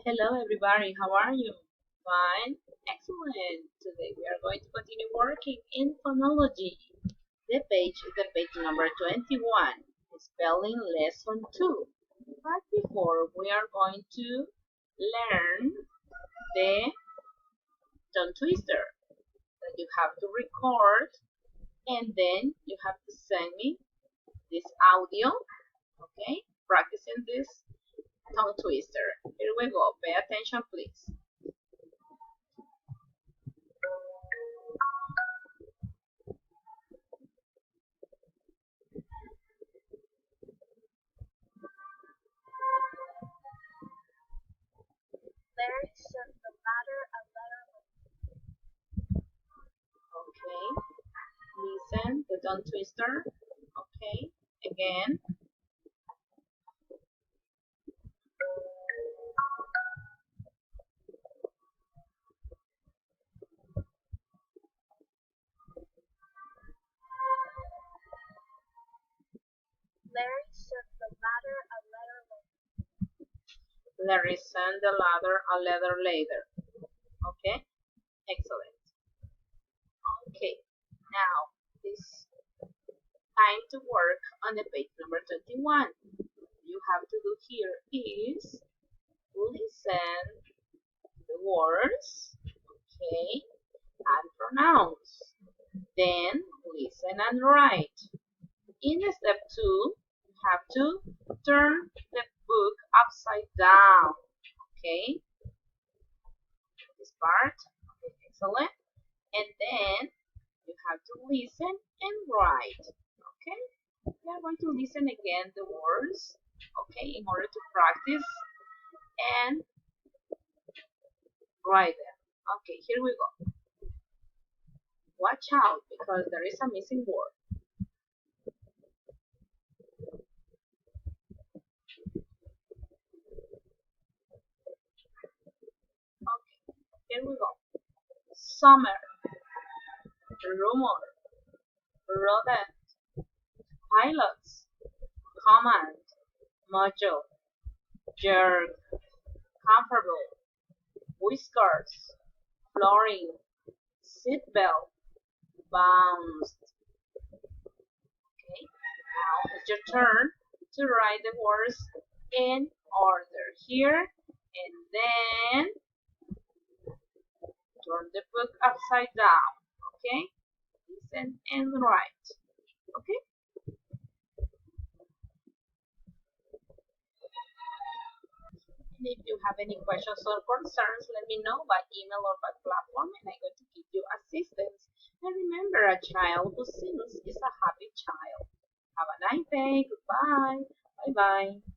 Hello everybody, how are you? Fine? Excellent! Today we are going to continue working in phonology. The page is the page number 21, spelling lesson 2. But before we are going to learn the tongue twister that you have to record and then you have to send me this audio, okay? Practicing this tongue twister. Here we go. Pay attention please. Larry sent the latter a letter Okay. Listen, the tongue twister. Okay. Again. Larry sent the latter a letter later. Larry sent the ladder a letter later. Okay. Excellent. Okay. Now, this time to work on the page number 21. You have to do here is listen the words, okay, and pronouns. Then listen and write. In step 2, you have to turn the book upside down. Okay, this part. Okay, excellent. And then you have to listen and write. Okay, we are going to listen again the words. Okay, in order to practice and write them. Okay, here we go. Watch out because there is a missing word. Okay, here we go. Summer, rumor, rodent, pilots, command, module, jerk, comfortable, whiskers, flooring, seatbelt, bounced. Okay, now it's your turn to write the words in order here and then turn the book upside down. Okay, listen and write. Okay. And if you have any questions or concerns, let me know by email or by platform, and I'm going to give you assistance. And remember, a child who sings is a happy child. Have a nice day. Goodbye. Bye bye.